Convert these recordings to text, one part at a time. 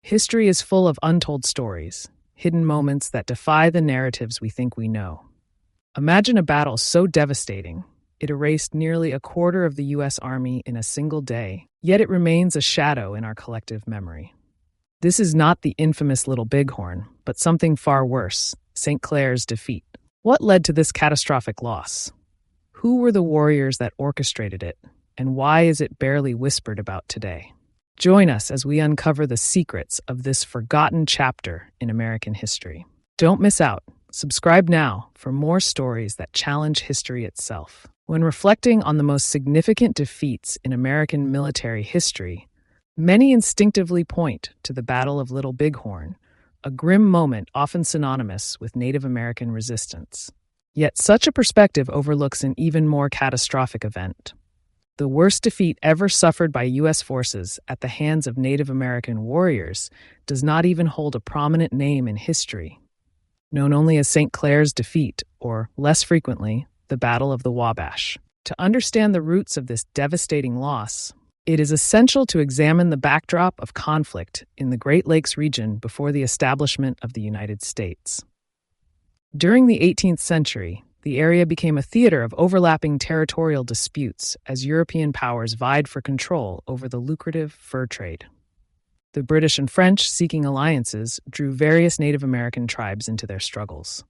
History is full of untold stories, hidden moments that defy the narratives we think we know. Imagine a battle so devastating, it erased nearly a quarter of the U.S. Army in a single day, yet it remains a shadow in our collective memory. This is not the infamous Little Bighorn, but something far worse, St. Clair's defeat. What led to this catastrophic loss? Who were the warriors that orchestrated it, and why is it barely whispered about today? Join us as we uncover the secrets of this forgotten chapter in American history. Don't miss out. Subscribe now for more stories that challenge history itself. When reflecting on the most significant defeats in American military history, many instinctively point to the Battle of Little Bighorn, a grim moment often synonymous with Native American resistance. Yet such a perspective overlooks an even more catastrophic event. The worst defeat ever suffered by U.S. forces at the hands of Native American warriors does not even hold a prominent name in history. Known only as St. Clair's defeat, or less frequently, the Battle of the Wabash. To understand the roots of this devastating loss, it is essential to examine the backdrop of conflict in the Great Lakes region before the establishment of the United States. During the 18th century, the area became a theater of overlapping territorial disputes as European powers vied for control over the lucrative fur trade. The British and French, seeking alliances, drew various Native American tribes into their struggles.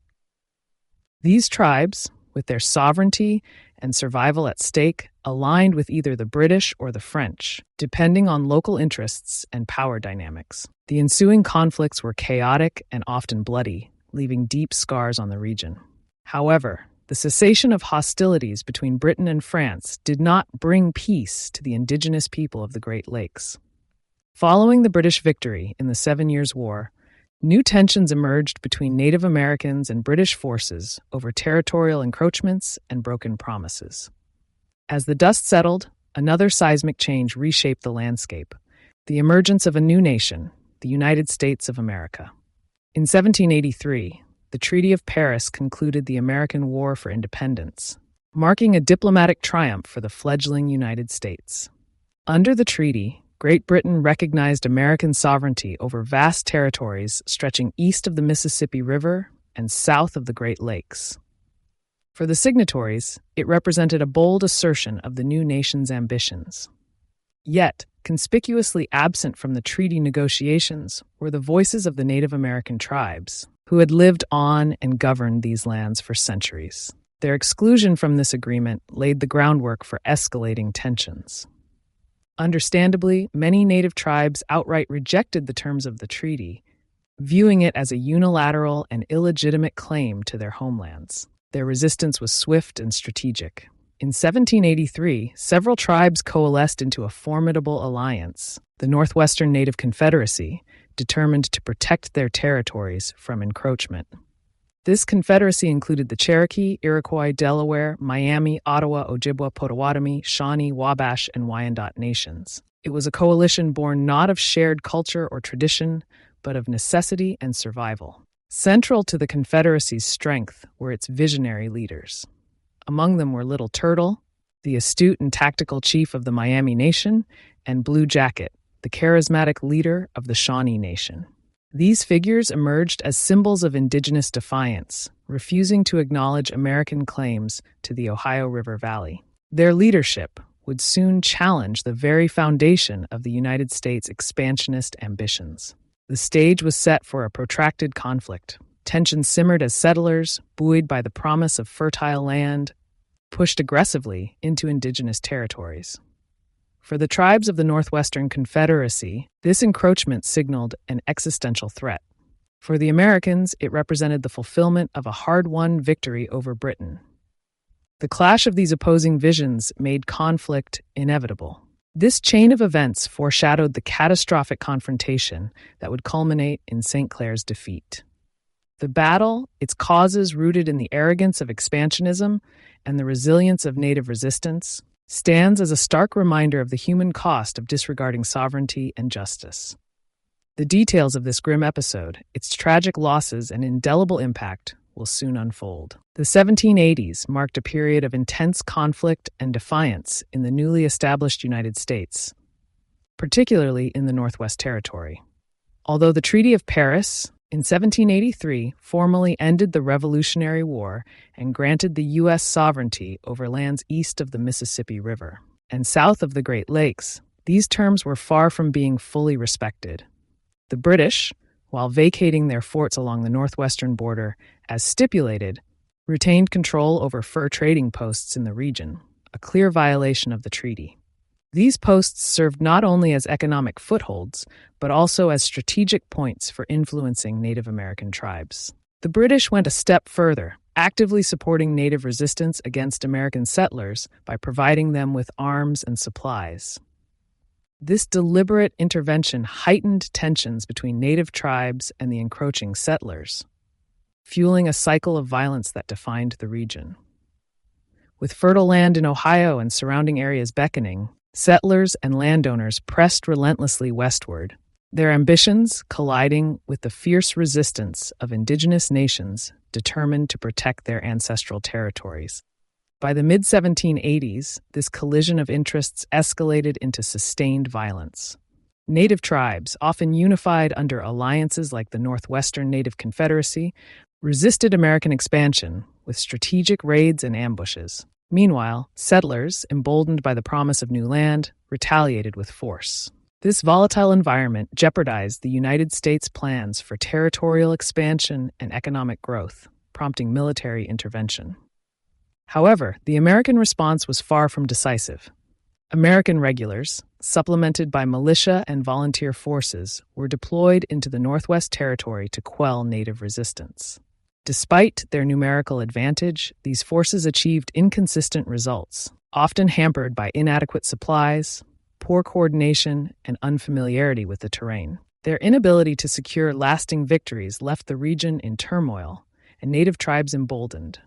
These tribes, with their sovereignty and survival at stake, aligned with either the British or the French, depending on local interests and power dynamics. The ensuing conflicts were chaotic and often bloody, leaving deep scars on the region. However, the cessation of hostilities between Britain and France did not bring peace to the indigenous people of the Great Lakes. Following the British victory in the 7 Years' War, new tensions emerged between Native Americans and British forces over territorial encroachments and broken promises. As the dust settled, another seismic change reshaped the landscape, the emergence of a new nation, the United States of America. In 1783, the Treaty of Paris concluded the American War for Independence, marking a diplomatic triumph for the fledgling United States. Under the treaty, Great Britain recognized American sovereignty over vast territories stretching east of the Mississippi River and south of the Great Lakes. For the signatories, it represented a bold assertion of the new nation's ambitions. Yet, conspicuously absent from the treaty negotiations were the voices of the Native American tribes, who had lived on and governed these lands for centuries. Their exclusion from this agreement laid the groundwork for escalating tensions. Understandably, many Native tribes outright rejected the terms of the treaty, viewing it as a unilateral and illegitimate claim to their homelands. Their resistance was swift and strategic. In 1783, several tribes coalesced into a formidable alliance, the Northwestern Native Confederacy, determined to protect their territories from encroachment. This confederacy included the Cherokee, Iroquois, Delaware, Miami, Ottawa, Ojibwa, Potawatomi, Shawnee, Wabash, and Wyandot nations. It was a coalition born not of shared culture or tradition, but of necessity and survival. Central to the Confederacy's strength were its visionary leaders. Among them were Little Turtle, the astute and tactical chief of the Miami Nation, and Blue Jacket, the charismatic leader of the Shawnee Nation. These figures emerged as symbols of indigenous defiance, refusing to acknowledge American claims to the Ohio River Valley. Their leadership would soon challenge the very foundation of the United States' expansionist ambitions. The stage was set for a protracted conflict. Tensions simmered as settlers, buoyed by the promise of fertile land, pushed aggressively into indigenous territories. For the tribes of the Northwestern Confederacy, this encroachment signaled an existential threat. For the Americans, it represented the fulfillment of a hard-won victory over Britain. The clash of these opposing visions made conflict inevitable. This chain of events foreshadowed the catastrophic confrontation that would culminate in St. Clair's defeat. The battle, its causes rooted in the arrogance of expansionism and the resilience of Native resistance, stands as a stark reminder of the human cost of disregarding sovereignty and justice. The details of this grim episode, its tragic losses and indelible impact, will soon unfold. The 1780s marked a period of intense conflict and defiance in the newly established United States, particularly in the Northwest Territory. Although the Treaty of Paris in 1783 formally ended the Revolutionary War and granted the U.S. sovereignty over lands east of the Mississippi River and south of the Great Lakes, these terms were far from being fully respected. The British, while vacating their forts along the northwestern border as stipulated, retained control over fur trading posts in the region, a clear violation of the treaty. These posts served not only as economic footholds, but also as strategic points for influencing Native American tribes. The British went a step further, actively supporting Native resistance against American settlers by providing them with arms and supplies. This deliberate intervention heightened tensions between Native tribes and the encroaching settlers, fueling a cycle of violence that defined the region. With fertile land in Ohio and surrounding areas beckoning, settlers and landowners pressed relentlessly westward, their ambitions colliding with the fierce resistance of indigenous nations determined to protect their ancestral territories. By the mid-1780s, this collision of interests escalated into sustained violence. Native tribes, often unified under alliances like the Northwestern Confederacy, resisted American expansion with strategic raids and ambushes. Meanwhile, settlers, emboldened by the promise of new land, retaliated with force. This volatile environment jeopardized the United States' plans for territorial expansion and economic growth, prompting military intervention. However, the American response was far from decisive. American regulars, supplemented by militia and volunteer forces, were deployed into the Northwest Territory to quell Native resistance. Despite their numerical advantage, these forces achieved inconsistent results, often hampered by inadequate supplies, poor coordination, and unfamiliarity with the terrain. Their inability to secure lasting victories left the region in turmoil, and Native tribes emboldened.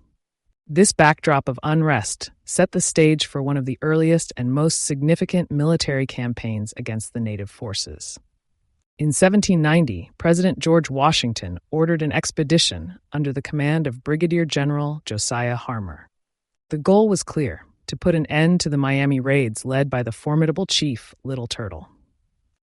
This backdrop of unrest set the stage for one of the earliest and most significant military campaigns against the Native forces. In 1790, President George Washington ordered an expedition under the command of Brigadier General Josiah Harmar. The goal was clear: to put an end to the Miami raids led by the formidable chief Little Turtle.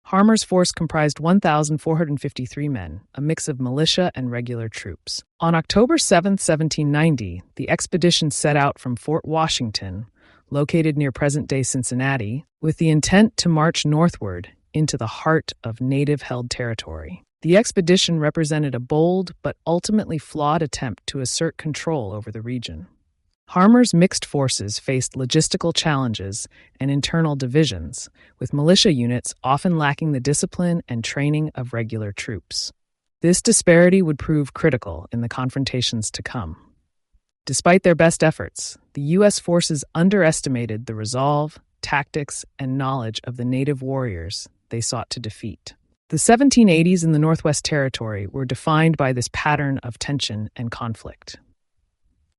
Harmar's force comprised 1,453 men, a mix of militia and regular troops. On October 7, 1790, the expedition set out from Fort Washington, located near present-day Cincinnati, with the intent to march northward into the heart of Native-held territory. The expedition represented a bold but ultimately flawed attempt to assert control over the region. Harmar's mixed forces faced logistical challenges and internal divisions, with militia units often lacking the discipline and training of regular troops. This disparity would prove critical in the confrontations to come. Despite their best efforts, the U.S. forces underestimated the resolve, tactics, and knowledge of the Native warriors they sought to defeat. The 1780s in the Northwest Territory were defined by this pattern of tension and conflict.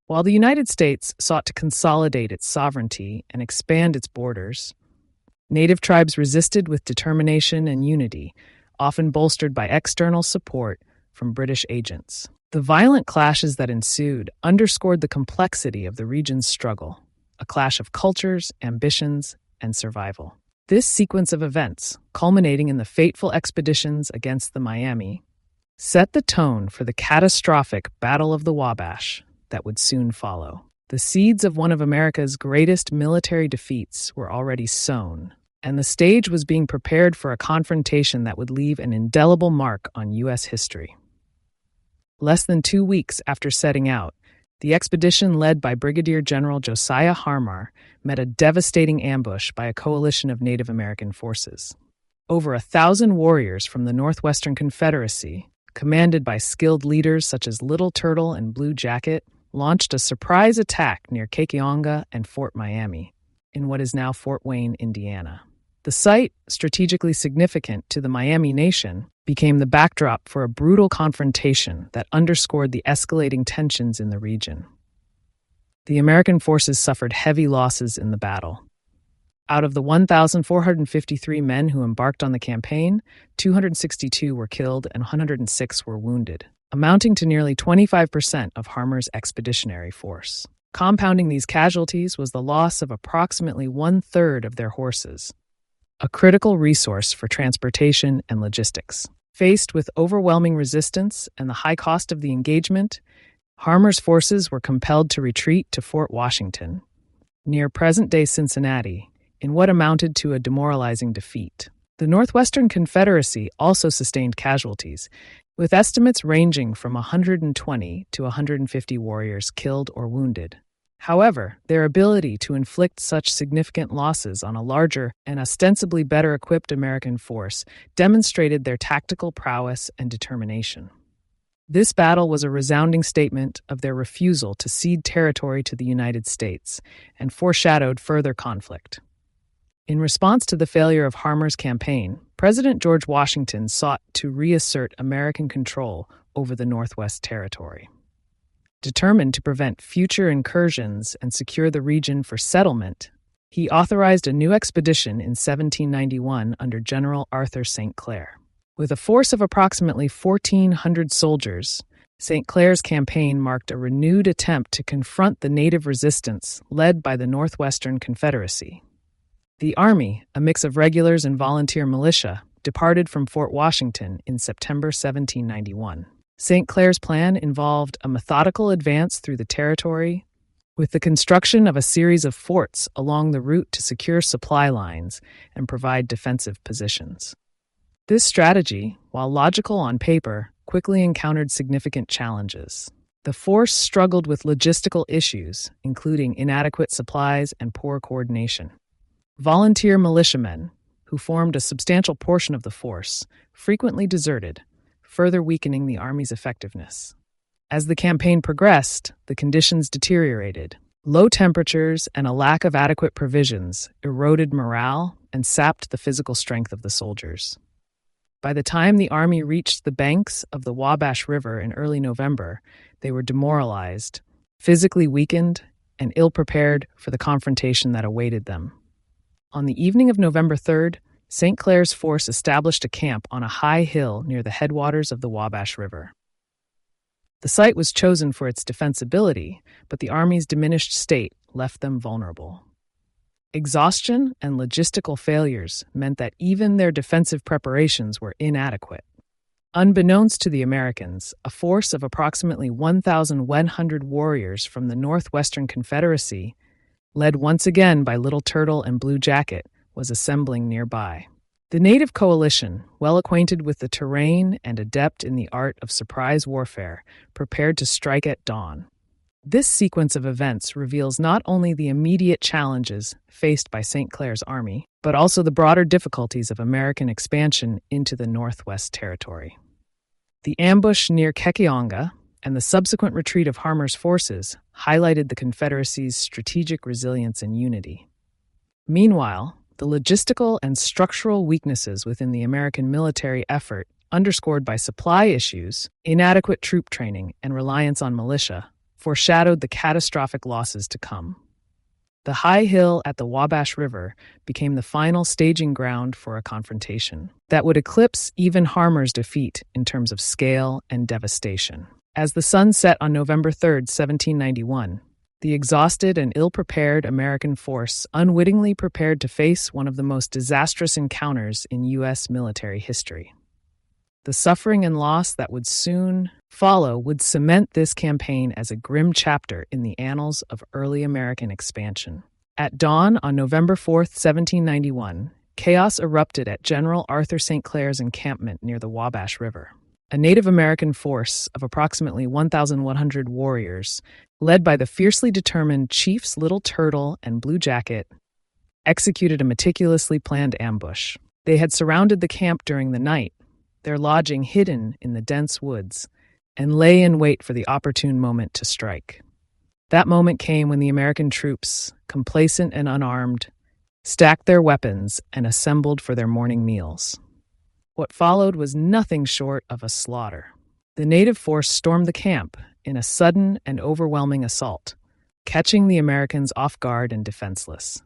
While the United States sought to consolidate its sovereignty and expand its borders, Native tribes resisted with determination and unity, often bolstered by external support from British agents. The violent clashes that ensued underscored the complexity of the region's struggle, a clash of cultures, ambitions, and survival. This sequence of events, culminating in the fateful expeditions against the Miami, set the tone for the catastrophic Battle of the Wabash that would soon follow. The seeds of one of America's greatest military defeats were already sown, and the stage was being prepared for a confrontation that would leave an indelible mark on U.S. history. Less than 2 weeks after setting out, the expedition led by Brigadier General Josiah Harmar met a devastating ambush by a coalition of Native American forces. Over 1,000 warriors from the Northwestern Confederacy, commanded by skilled leaders such as Little Turtle and Blue Jacket, launched a surprise attack near Caquionga and Fort Miami, in what is now Fort Wayne, Indiana. The site, strategically significant to the Miami Nation, became the backdrop for a brutal confrontation that underscored the escalating tensions in the region. The American forces suffered heavy losses in the battle. Out of the 1,453 men who embarked on the campaign, 262 were killed and 106 were wounded, amounting to nearly 25% of Harmar's expeditionary force. Compounding these casualties was the loss of approximately 1/3 of their horses, a critical resource for transportation and logistics. Faced with overwhelming resistance and the high cost of the engagement, Harmar's forces were compelled to retreat to Fort Washington, near present-day Cincinnati, in what amounted to a demoralizing defeat. The Northwestern Confederacy also sustained casualties, with estimates ranging from 120 to 150 warriors killed or wounded. However, their ability to inflict such significant losses on a larger and ostensibly better-equipped American force demonstrated their tactical prowess and determination. This battle was a resounding statement of their refusal to cede territory to the United States and foreshadowed further conflict. In response to the failure of Harmar's campaign, President George Washington sought to reassert American control over the Northwest Territory. Determined to prevent future incursions and secure the region for settlement, he authorized a new expedition in 1791 under General Arthur St. Clair. With a force of approximately 1,400 soldiers, St. Clair's campaign marked a renewed attempt to confront the native resistance led by the Northwestern Confederacy. The Army, a mix of regulars and volunteer militia, departed from Fort Washington in September 1791. St. Clair's plan involved a methodical advance through the territory, with the construction of a series of forts along the route to secure supply lines and provide defensive positions. This strategy, while logical on paper, quickly encountered significant challenges. The force struggled with logistical issues, including inadequate supplies and poor coordination. Volunteer militiamen, who formed a substantial portion of the force, frequently deserted, further weakening the Army's effectiveness. As the campaign progressed, the conditions deteriorated. Low temperatures and a lack of adequate provisions eroded morale and sapped the physical strength of the soldiers. By the time the Army reached the banks of the Wabash River in early November, they were demoralized, physically weakened, and ill-prepared for the confrontation that awaited them. On the evening of November 3rd, St. Clair's force established a camp on a high hill near the headwaters of the Wabash River. The site was chosen for its defensibility, but the Army's diminished state left them vulnerable. Exhaustion and logistical failures meant that even their defensive preparations were inadequate. Unbeknownst to the Americans, a force of approximately 1,100 warriors from the Northwestern Confederacy, led once again by Little Turtle and Blue Jacket, was assembling nearby. The native coalition, well acquainted with the terrain and adept in the art of surprise warfare, prepared to strike at dawn. This sequence of events reveals not only the immediate challenges faced by St. Clair's army, but also the broader difficulties of American expansion into the Northwest Territory. The ambush near Kekeonga and the subsequent retreat of Harmar's forces highlighted the Confederacy's strategic resilience and unity. Meanwhile, the logistical and structural weaknesses within the American military effort, underscored by supply issues, inadequate troop training, and reliance on militia, foreshadowed the catastrophic losses to come. The high hill at the Wabash River became the final staging ground for a confrontation that would eclipse even Harmar's defeat in terms of scale and devastation. As the sun set on November 3rd, 1791, the exhausted and ill-prepared American force unwittingly prepared to face one of the most disastrous encounters in U.S. military history. The suffering and loss that would soon follow would cement this campaign as a grim chapter in the annals of early American expansion. At dawn on November 4th, 1791, chaos erupted at General Arthur St. Clair's encampment near the Wabash River. A Native American force of approximately 1,100 warriors, led by the fiercely determined Chiefs Little Turtle and Blue Jacket, executed a meticulously planned ambush. They had surrounded the camp during the night, their lodging hidden in the dense woods, and lay in wait for the opportune moment to strike. That moment came when the American troops, complacent and unarmed, stacked their weapons and assembled for their morning meals. What followed was nothing short of a slaughter. The native force stormed the camp in a sudden and overwhelming assault, catching the Americans off guard and defenseless.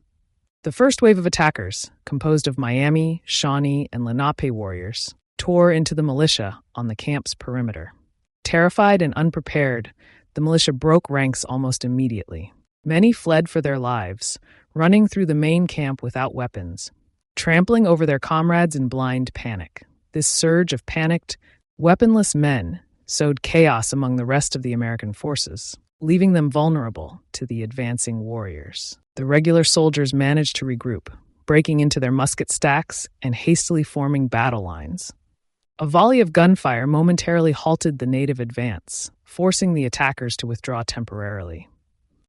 The first wave of attackers, composed of Miami, Shawnee, and Lenape warriors, tore into the militia on the camp's perimeter. Terrified and unprepared, the militia broke ranks almost immediately. Many fled for their lives, running through the main camp without weapons, trampling over their comrades in blind panic. This surge of panicked, weaponless men sowed chaos among the rest of the American forces, leaving them vulnerable to the advancing warriors. The regular soldiers managed to regroup, breaking into their musket stacks and hastily forming battle lines. A volley of gunfire momentarily halted the native advance, forcing the attackers to withdraw temporarily.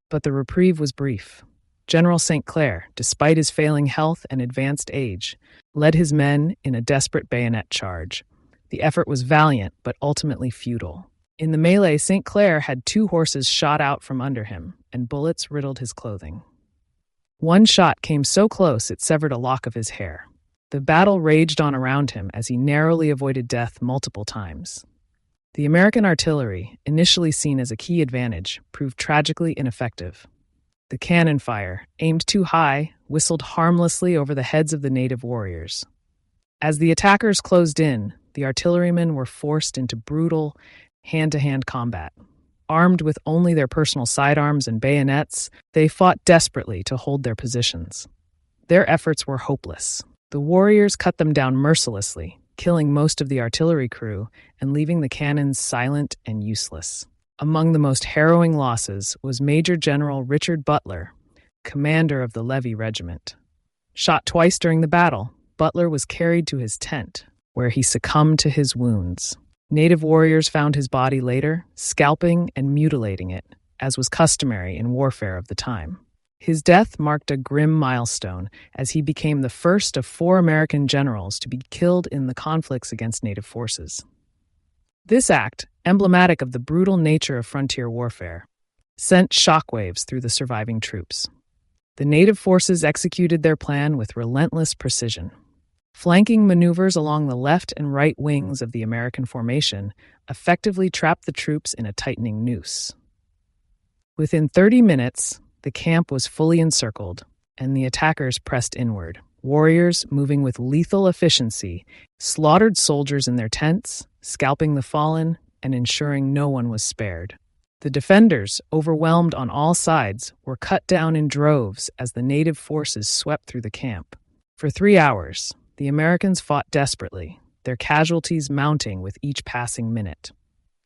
But the reprieve was brief. General St. Clair, despite his failing health and advanced age, led his men in a desperate bayonet charge. The effort was valiant, but ultimately futile. In the melee, St. Clair had 2 horses shot out from under him, and bullets riddled his clothing. One shot came so close it severed a lock of his hair. The battle raged on around him as he narrowly avoided death multiple times. The American artillery, initially seen as a key advantage, proved tragically ineffective. The cannon fire, aimed too high, whistled harmlessly over the heads of the native warriors. As the attackers closed in, the artillerymen were forced into brutal, hand-to-hand combat. Armed with only their personal sidearms and bayonets, they fought desperately to hold their positions. Their efforts were hopeless. The warriors cut them down mercilessly, killing most of the artillery crew and leaving the cannons silent and useless. Among the most harrowing losses was Major General Richard Butler, commander of the Levy Regiment. Shot twice during the battle, Butler was carried to his tent, where he succumbed to his wounds. Native warriors found his body later, scalping and mutilating it, as was customary in warfare of the time. His death marked a grim milestone, as he became the first of 4 American generals to be killed in the conflicts against Native forces. This act, emblematic of the brutal nature of frontier warfare, sent shockwaves through the surviving troops. The Native forces executed their plan with relentless precision. Flanking maneuvers along the left and right wings of the American formation effectively trapped the troops in a tightening noose. Within 30 minutes, the camp was fully encircled, and the attackers pressed inward. Warriors, moving with lethal efficiency, slaughtered soldiers in their tents, scalping the fallen, and ensuring no one was spared. The defenders, overwhelmed on all sides, were cut down in droves as the native forces swept through the camp. For 3 hours, the Americans fought desperately, their casualties mounting with each passing minute.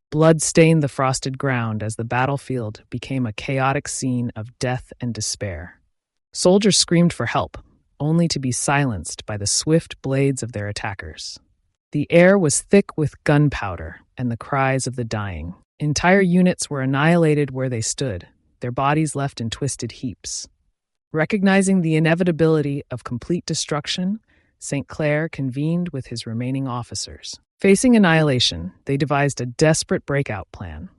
Blood stained the frosted ground as the battlefield became a chaotic scene of death and despair. Soldiers screamed for help, only to be silenced by the swift blades of their attackers. The air was thick with gunpowder and the cries of the dying. Entire units were annihilated where they stood, their bodies left in twisted heaps. Recognizing the inevitability of complete destruction, St. Clair convened with his remaining officers. Facing annihilation, they devised a desperate breakout plan.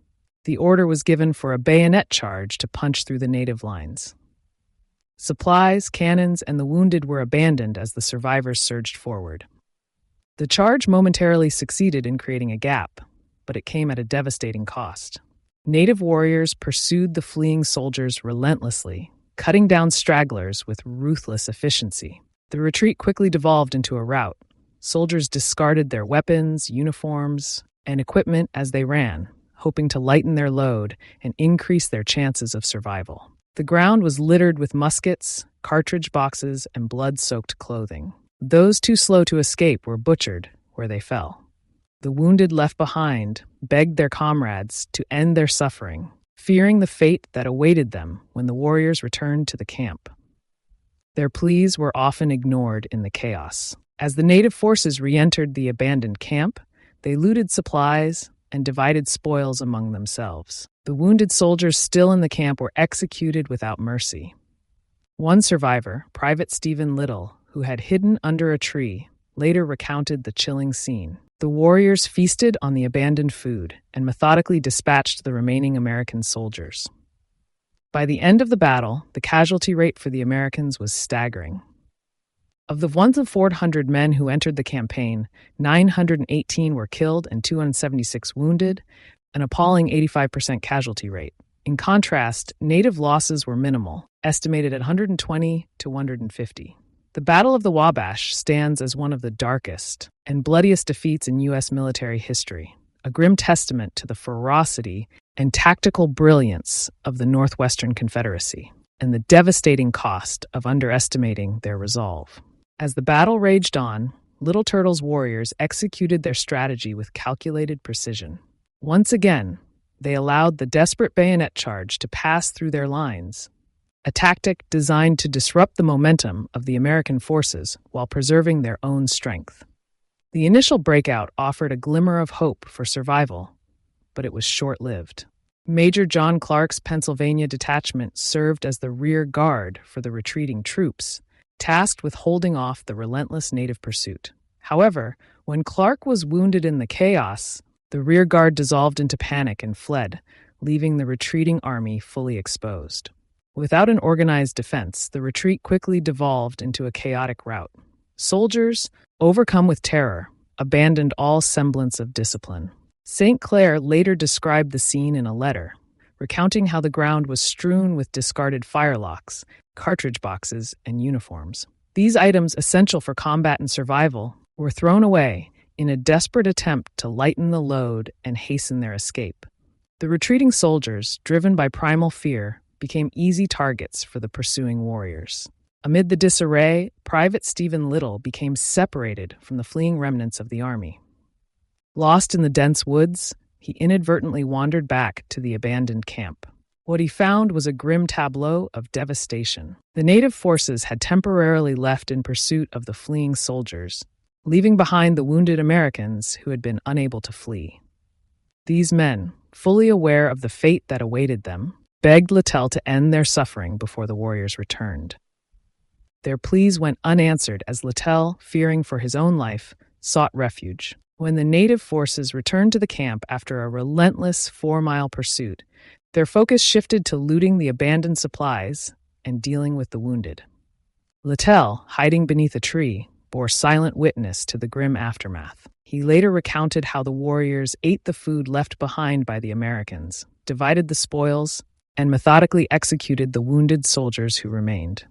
The order was given for a bayonet charge to punch through the native lines. Supplies, cannons, and the wounded were abandoned as the survivors surged forward. The charge momentarily succeeded in creating a gap, but it came at a devastating cost. Native warriors pursued the fleeing soldiers relentlessly, cutting down stragglers with ruthless efficiency. The retreat quickly devolved into a rout. Soldiers discarded their weapons, uniforms, and equipment as they ran, hoping to lighten their load and increase their chances of survival. The ground was littered with muskets, cartridge boxes, and blood-soaked clothing. Those too slow to escape were butchered where they fell. The wounded left behind begged their comrades to end their suffering, fearing the fate that awaited them when the warriors returned to the camp. Their pleas were often ignored in the chaos. As the native forces re-entered the abandoned camp, they looted supplies and divided spoils among themselves. The wounded soldiers still in the camp were executed without mercy. One survivor, Private Stephen Little, who had hidden under a tree, later recounted the chilling scene. The warriors feasted on the abandoned food and methodically dispatched the remaining American soldiers. By the end of the battle, the casualty rate for the Americans was staggering. Of the 1,400 men who entered the campaign, 918 were killed and 276 wounded, an appalling 85% casualty rate. In contrast, native losses were minimal, estimated at 120 to 150. The Battle of the Wabash stands as one of the darkest and bloodiest defeats in U.S. military history, a grim testament to the ferocity and tactical brilliance of the Northwestern Confederacy, and the devastating cost of underestimating their resolve. As the battle raged on, Little Turtle's warriors executed their strategy with calculated precision. Once again, they allowed the desperate bayonet charge to pass through their lines, a tactic designed to disrupt the momentum of the American forces while preserving their own strength. The initial breakout offered a glimmer of hope for survival, but it was short-lived. Major John Clark's Pennsylvania detachment served as the rear guard for the retreating troops, tasked with holding off the relentless native pursuit. However, when Clark was wounded in the chaos, the rear guard dissolved into panic and fled, leaving the retreating army fully exposed. Without an organized defense, the retreat quickly devolved into a chaotic rout. Soldiers, overcome with terror, abandoned all semblance of discipline. St. Clair later described the scene in a letter, recounting how the ground was strewn with discarded firelocks, cartridge boxes, and uniforms. These items, essential for combat and survival, were thrown away in a desperate attempt to lighten the load and hasten their escape. The retreating soldiers, driven by primal fear, became easy targets for the pursuing warriors. Amid the disarray, Private Stephen Little became separated from the fleeing remnants of the army. Lost in the dense woods, he inadvertently wandered back to the abandoned camp. What he found was a grim tableau of devastation. The native forces had temporarily left in pursuit of the fleeing soldiers, leaving behind the wounded Americans who had been unable to flee. These men, fully aware of the fate that awaited them, begged Littell to end their suffering before the warriors returned. Their pleas went unanswered as Littell, fearing for his own life, sought refuge. When the native forces returned to the camp after a relentless 4-mile pursuit, their focus shifted to looting the abandoned supplies and dealing with the wounded. Littell, hiding beneath a tree, bore silent witness to the grim aftermath. He later recounted how the warriors ate the food left behind by the Americans, divided the spoils, and methodically executed the wounded soldiers who remained.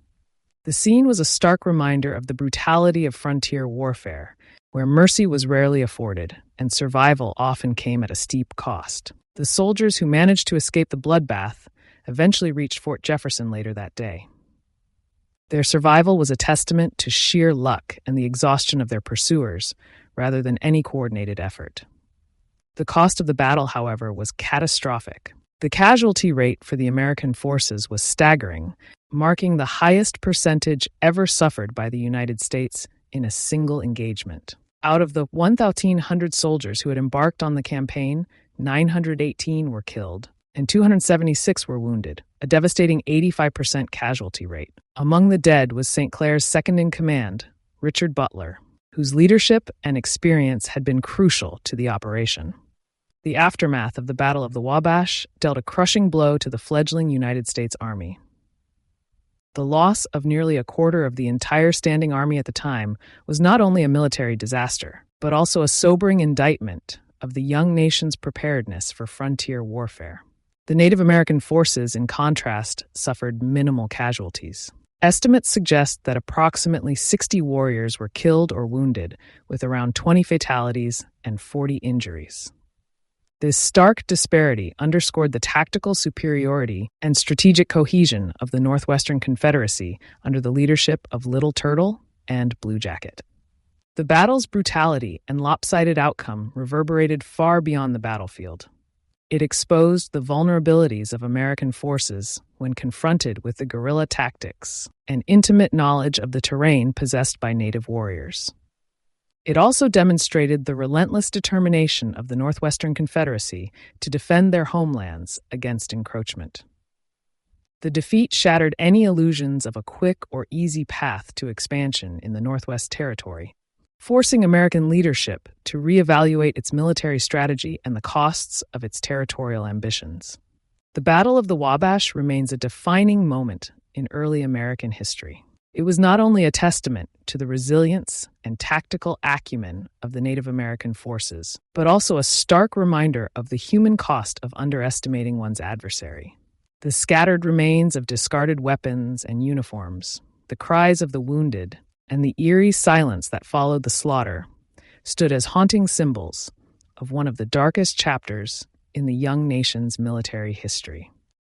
The scene was a stark reminder of the brutality of frontier warfare, where mercy was rarely afforded, and survival often came at a steep cost. The soldiers who managed to escape the bloodbath eventually reached Fort Jefferson later that day. Their survival was a testament to sheer luck and the exhaustion of their pursuers, rather than any coordinated effort. The cost of the battle, however, was catastrophic. The casualty rate for the American forces was staggering, marking the highest percentage ever suffered by the United States in a single engagement. Out of the 1,100 soldiers who had embarked on the campaign, 918 were killed, and 276 were wounded, a devastating 85% casualty rate. Among the dead was St. Clair's second-in-command, Richard Butler, whose leadership and experience had been crucial to the operation. The aftermath of the Battle of the Wabash dealt a crushing blow to the fledgling United States Army. The loss of nearly a quarter of the entire standing army at the time was not only a military disaster, but also a sobering indictment of the young nation's preparedness for frontier warfare. The Native American forces, in contrast, suffered minimal casualties. Estimates suggest that approximately 60 warriors were killed or wounded, with around 20 fatalities and 40 injuries. This stark disparity underscored the tactical superiority and strategic cohesion of the Northwestern Confederacy under the leadership of Little Turtle and Blue Jacket. The battle's brutality and lopsided outcome reverberated far beyond the battlefield. It exposed the vulnerabilities of American forces when confronted with the guerrilla tactics and intimate knowledge of the terrain possessed by native warriors. It also demonstrated the relentless determination of the Northwestern Confederacy to defend their homelands against encroachment. The defeat shattered any illusions of a quick or easy path to expansion in the Northwest Territory, forcing American leadership to reevaluate its military strategy and the costs of its territorial ambitions. The Battle of the Wabash remains a defining moment in early American history. It was not only a testament to the resilience and tactical acumen of the Native American forces, but also a stark reminder of the human cost of underestimating one's adversary. The scattered remains of discarded weapons and uniforms, the cries of the wounded, and the eerie silence that followed the slaughter stood as haunting symbols of one of the darkest chapters in the young nation's military history.